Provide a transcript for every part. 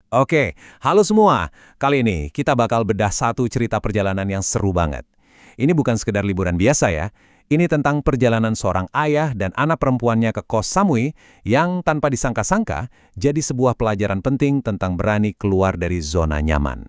Oke, halo semua. Kali ini kita bakal bedah satu cerita perjalanan yang seru banget. Ini bukan sekedar liburan biasa ya. Ini tentang perjalanan seorang ayah dan anak perempuannya ke Koh Samui yang tanpa disangka-sangka jadi sebuah pelajaran penting tentang berani keluar dari zona nyaman.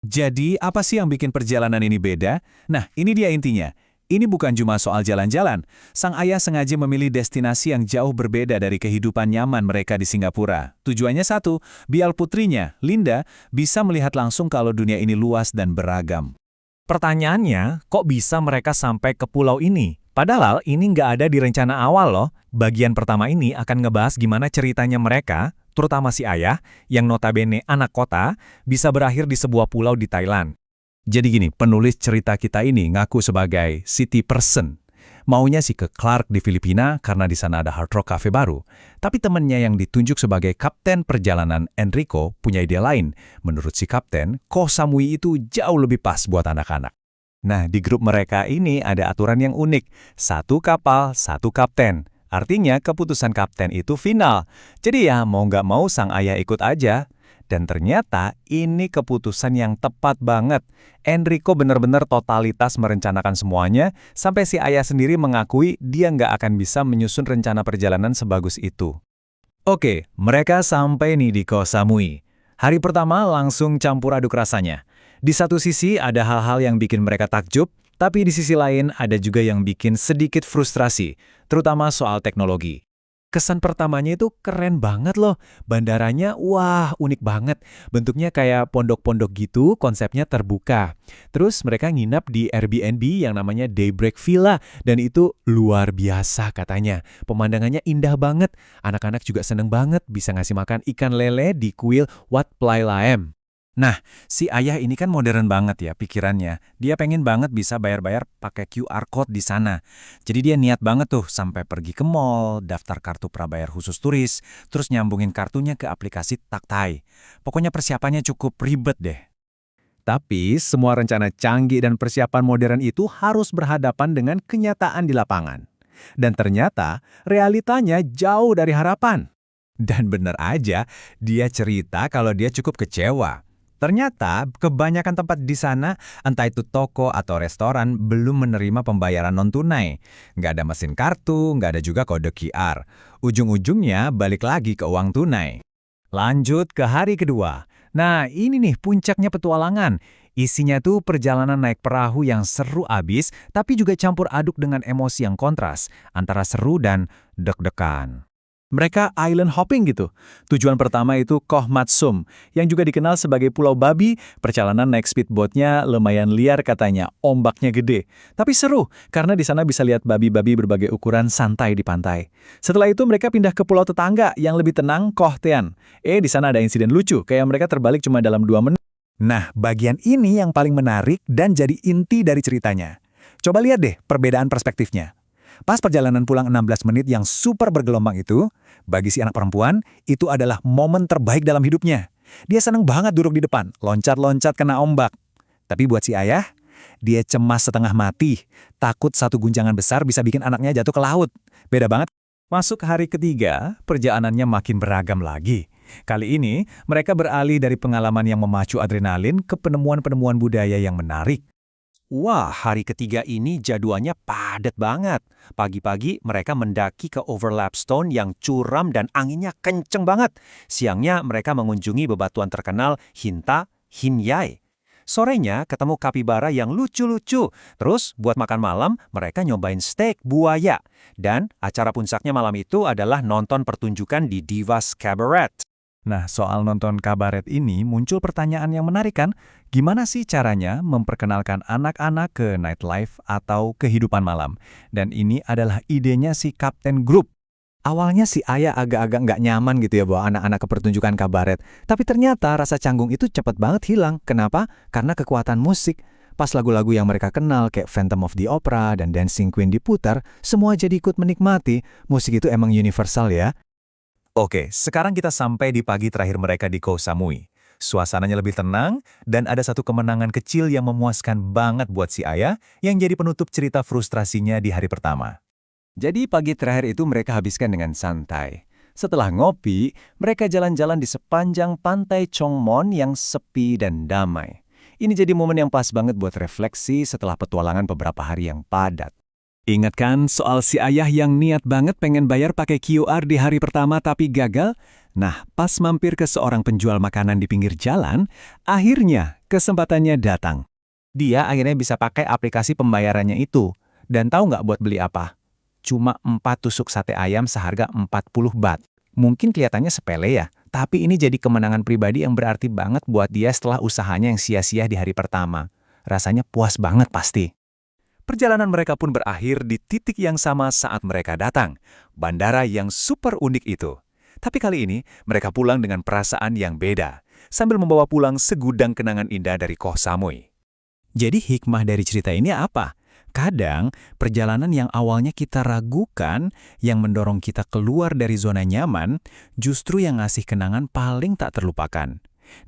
Jadi, apa sih yang bikin perjalanan ini beda? Nah, ini dia intinya. Ini bukan cuma soal jalan-jalan. Sang ayah sengaja memilih destinasi yang jauh berbeda dari kehidupan nyaman mereka di Singapura. Tujuannya satu, biar putrinya, Linda, bisa melihat langsung kalau dunia ini luas dan beragam. Pertanyaannya, kok bisa mereka sampai ke pulau ini? Padahal ini nggak ada di rencana awal loh. Bagian pertama ini akan ngebahas gimana ceritanya mereka, terutama si ayah, yang notabene anak kota, bisa berakhir di sebuah pulau di Thailand. Jadi gini, penulis cerita kita ini ngaku sebagai city person. Maunya sih ke Clark di Filipina karena di sana ada Hard Rock Cafe baru. Tapi temannya yang ditunjuk sebagai kapten perjalanan Enrico punya ide lain. Menurut si kapten, Koh Samui itu jauh lebih pas buat anak-anak. Nah, di grup mereka ini ada aturan yang unik. Satu kapal, satu kapten. Artinya keputusan kapten itu final. Jadi ya mau nggak mau sang ayah ikut aja. Dan ternyata ini keputusan yang tepat banget. Enrico benar-benar totalitas merencanakan semuanya, sampai si ayah sendiri mengakui dia nggak akan bisa menyusun rencana perjalanan sebagus itu. Oke, mereka sampai nih di Koh Samui. Hari pertama langsung campur aduk rasanya. Di satu sisi ada hal-hal yang bikin mereka takjub, tapi di sisi lain ada juga yang bikin sedikit frustrasi, terutama soal teknologi. Kesan pertamanya itu keren banget loh. Bandaranya, wah unik banget. Bentuknya kayak pondok-pondok gitu, konsepnya terbuka. Terus mereka nginap di Airbnb yang namanya Daybreak Villa. Dan itu luar biasa katanya. Pemandangannya indah banget. Anak-anak juga seneng banget bisa ngasih makan ikan lele di kuil Wat Plai Laem. Nah, si ayah ini kan modern banget ya pikirannya. Dia pengen banget bisa bayar-bayar pakai QR code di sana. Jadi dia niat banget tuh sampai pergi ke mall, daftar kartu prabayar khusus turis, terus nyambungin kartunya ke aplikasi Taktai. Pokoknya persiapannya cukup ribet deh. Tapi semua rencana canggih dan persiapan modern itu harus berhadapan dengan kenyataan di lapangan. Dan ternyata realitanya jauh dari harapan. Dan benar aja, dia cerita kalau dia cukup kecewa. Ternyata kebanyakan tempat di sana, entah itu toko atau restoran, belum menerima pembayaran non-tunai. Nggak ada mesin kartu, nggak ada juga kode QR. Ujung-ujungnya balik lagi ke uang tunai. Lanjut ke hari kedua. Nah, ini nih puncaknya petualangan. Isinya tuh perjalanan naik perahu yang seru abis, tapi juga campur aduk dengan emosi yang kontras, antara seru dan deg-degan. Mereka island hopping gitu. Tujuan pertama itu Koh Matsum, yang juga dikenal sebagai Pulau Babi. Perjalanan naik speedboatnya lumayan liar katanya, ombaknya gede. Tapi seru, karena di sana bisa lihat babi-babi berbagai ukuran santai di pantai. Setelah itu mereka pindah ke pulau tetangga yang lebih tenang, Koh Tean. Di sana ada insiden lucu, kayak mereka terbalik cuma dalam 2 menit. Nah, bagian ini yang paling menarik dan jadi inti dari ceritanya. Coba lihat deh perbedaan perspektifnya. Pas perjalanan pulang 16 menit yang super bergelombang itu, bagi si anak perempuan, itu adalah momen terbaik dalam hidupnya. Dia seneng banget duduk di depan, loncat-loncat kena ombak. Tapi buat si ayah, dia cemas setengah mati, takut satu guncangan besar bisa bikin anaknya jatuh ke laut. Beda banget. Masuk hari ketiga, perjalanannya makin beragam lagi. Kali ini, mereka beralih dari pengalaman yang memacu adrenalin ke penemuan-penemuan budaya yang menarik. Wah, hari ketiga ini jadwalnya padat banget. Pagi-pagi mereka mendaki ke Overlap Stone yang curam dan anginnya kenceng banget. Siangnya mereka mengunjungi bebatuan terkenal Hinta Hinyai. Sorenya ketemu kapibara yang lucu-lucu. Terus buat makan malam mereka nyobain steak buaya. Dan acara puncaknya malam itu adalah nonton pertunjukan di Divas Cabaret. Nah, soal nonton kabaret ini muncul pertanyaan yang menarik kan? Gimana sih caranya memperkenalkan anak-anak ke nightlife atau kehidupan malam? Dan ini adalah idenya si Kapten Group. Awalnya si ayah agak-agak nggak nyaman gitu ya bawa anak-anak ke pertunjukan kabaret. Tapi ternyata rasa canggung itu cepet banget hilang. Kenapa? Karena kekuatan musik. Pas lagu-lagu yang mereka kenal kayak Phantom of the Opera dan Dancing Queen diputar, semua jadi ikut menikmati. Musik itu emang universal ya. Oke, sekarang kita sampai di pagi terakhir mereka di Koh Samui. Suasananya lebih tenang, dan ada satu kemenangan kecil yang memuaskan banget buat si ayah yang jadi penutup cerita frustrasinya di hari pertama. Jadi pagi terakhir itu mereka habiskan dengan santai. Setelah ngopi, mereka jalan-jalan di sepanjang pantai Chongmon yang sepi dan damai. Ini jadi momen yang pas banget buat refleksi setelah petualangan beberapa hari yang padat. Ingat kan soal si ayah yang niat banget pengen bayar pakai QR di hari pertama tapi gagal? Nah, pas mampir ke seorang penjual makanan di pinggir jalan, akhirnya kesempatannya datang. Dia akhirnya bisa pakai aplikasi pembayarannya itu. Dan tahu nggak buat beli apa? Cuma 4 tusuk sate ayam seharga 40 baht. Mungkin kelihatannya sepele ya, tapi ini jadi kemenangan pribadi yang berarti banget buat dia setelah usahanya yang sia-sia di hari pertama. Rasanya puas banget pasti. Perjalanan mereka pun berakhir di titik yang sama saat mereka datang, bandara yang super unik itu. Tapi kali ini, mereka pulang dengan perasaan yang beda, sambil membawa pulang segudang kenangan indah dari Koh Samui. Jadi hikmah dari cerita ini apa? Kadang, perjalanan yang awalnya kita ragukan, yang mendorong kita keluar dari zona nyaman, justru yang ngasih kenangan paling tak terlupakan.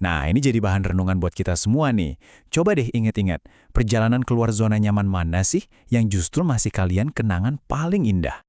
Nah, ini jadi bahan renungan buat kita semua nih. Coba deh ingat-ingat, perjalanan keluar zona nyaman mana sih yang justru masih kalian kenangan paling indah?